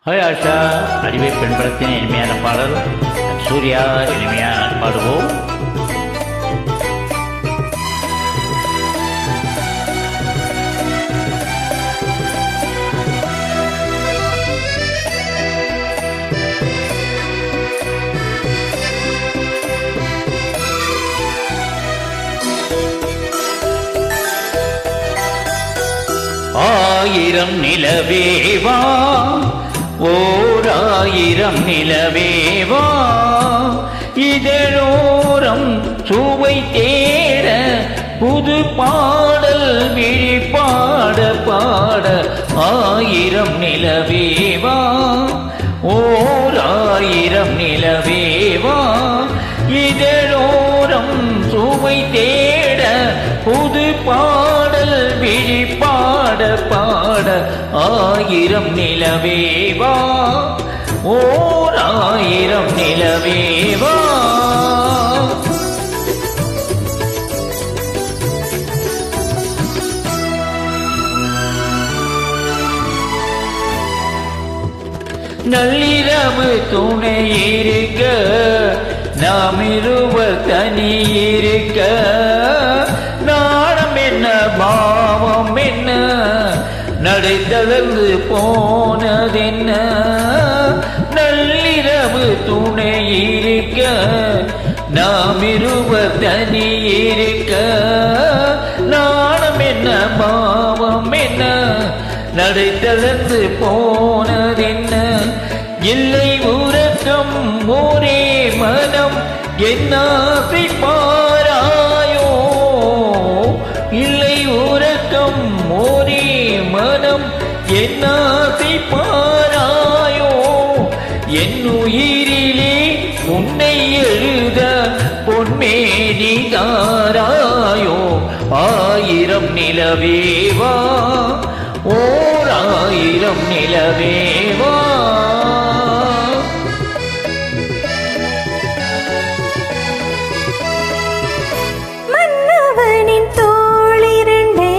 Hi Asha, அறிவை பெண்படுத்தின இனிமையான பாடல். சூர்யா இனிமையான பாடுவோம். ஆயிரம் நிலவேவா, ஓராயிரம் நிலவேவா, இதழோரம் சுவை தேட புது பாடல் விழிப்பாட பாட. ஆயிரம் நிலவேவா, ஓராயிரம் நிலவேவா, இதழோரம் சுவை தேட புது பாடல் விழிப்பாட பாட. ஆயிரம் நிலவேவா, ஓர் ஆயிரம் நிலவேவா. நள்ளிரவு துணை இருக்க, நாம் இருவர் தனி இருக்க, நாணம் என்ன பாவம் என்ன, நடை தளர்ந்து போனதென்ன. நள்ளிரவு துணை இருக்க, நாம் இருவர் தனி இருக்க, நாணம் என்ன பாவம் என்ன, நடை தளர்ந்து போனதென்ன. இல்லை உறக்கம் ஒரே மனம், என்னாசை பாராயோ. இல்லை உறக்கம் ஒரே மனம், என்னாசை பாராயோ. என் உயிரிலே உன்னை எழுத பொன்மேனி தாராயோ. ஆயிரம் நிலவேவா, ஓர் ஆயிரம் நிலவேவா. மன்னவனின் தோளிரண்டே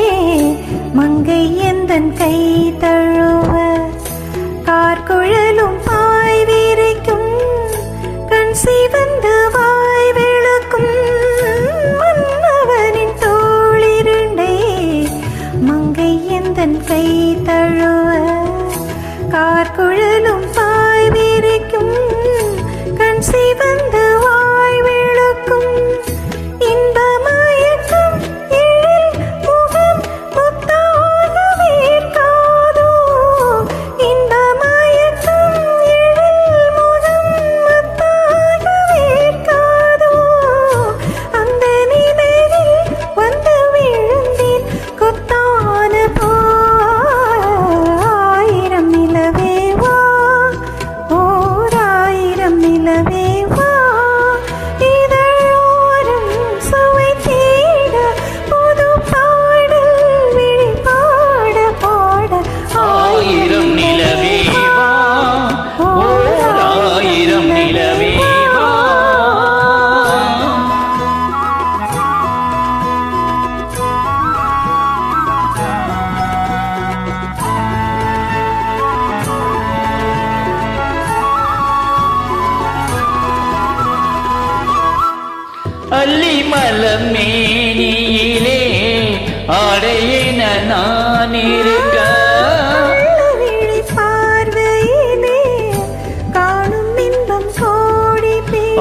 மங்கை எந்தன் கை தழுவ, கார்குழலும் பாய் விரிக்கும், கண் சிவந்து வாய் விளக்கும். மன்னவனின் தோளிரண்டே மங்கை எந்தன் கை தழுவ, கார்குழலும் பாய் விரிக்கும், கண் சிவந்து வாய் விளக்கும். இன்பமயக்கம் எழில் முகம் முத்தாக வேர்க்காதோ. இன்பமயக்கம் எழில் முகம் முத்தாக வேர்க்காதோ. அந்த நினைவில் வந்து விழுந்தேன் கொத்தான ஆயிரம் நிலவேவா, ஓர் ஆயிரம் நிலவேவா, இதழோரம் சுவை தேட புது பாடல் விழிப்பாட பாட. ஆயிரம் நிலவேவா, ஓர் ஆயிரம் நிலவேவா. அல்லிமலம் மேனியிலே ஆடையின நான் இருக்க, விழி பார்வையிலே காணும் இன்பம் கோடி பேர்.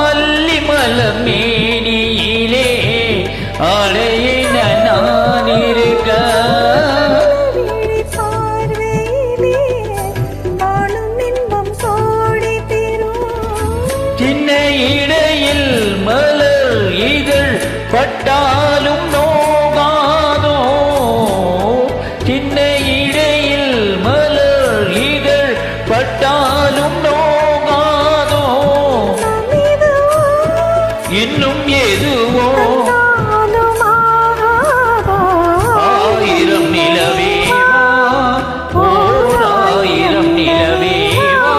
அல்லிமலம் மேனியிலே ஆடையின நான் இருக்க, விழி பார்வையிலே காணும் இன்பம் கோடி பெறும். சின்ன இடையில் மலர் இதழ் பட்டாலும் நோகாதோ. சின்ன இடையில் மலர் இதழ் பட்டாலும் நோகாதோ. இன்னும் எதுவோ ஆயிரம் நிலவேவா, ஓர் ஆயிரம் நிலவேவா.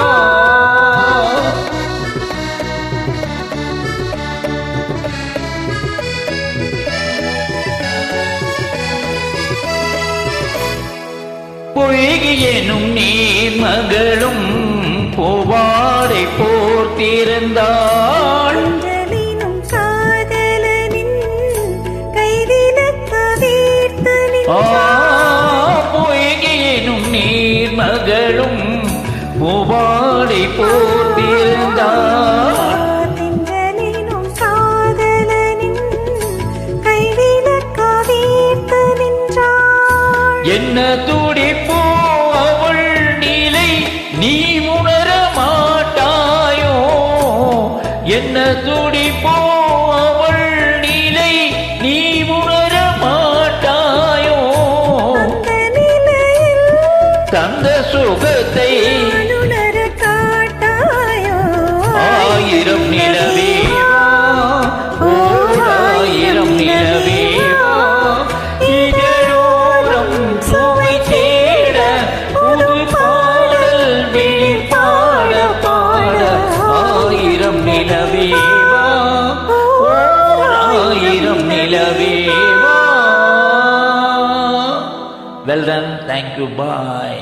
பொய்கி எனும் நீர் மகளும் பூவாடை போர்த்திருந்தாள். அஞ்சலினும் காதலனின் கைவிலக்க வீர்த்து நின்றாள். பொய்கி எனும் நீர் மகளும் பூவாடை போர்த்திருந்தாள். திங்களினும் காதலனின் கைவிலக்க வீர்த்து நின்றாள். என்ன துடிப்போ அவள் நிலை நீ உணர மாட்டாயோ. என்ன துடிப்போ அவள் நிலை நீ உணர மாட்டாயோ. அந்த நிலையில் தந்த சுகத்தை உணர காட்டாயோ. ஆயிரம் நிலவேவா ஓர் ஆயிரம் நிலவேவா இதழோரம் சுவை தேட புது பாடல் விழி பாட பாட. ஆயிரம் நிலவேவா ஓர் ஆயிரம் நிலவேவா. Well done, thank you, bye.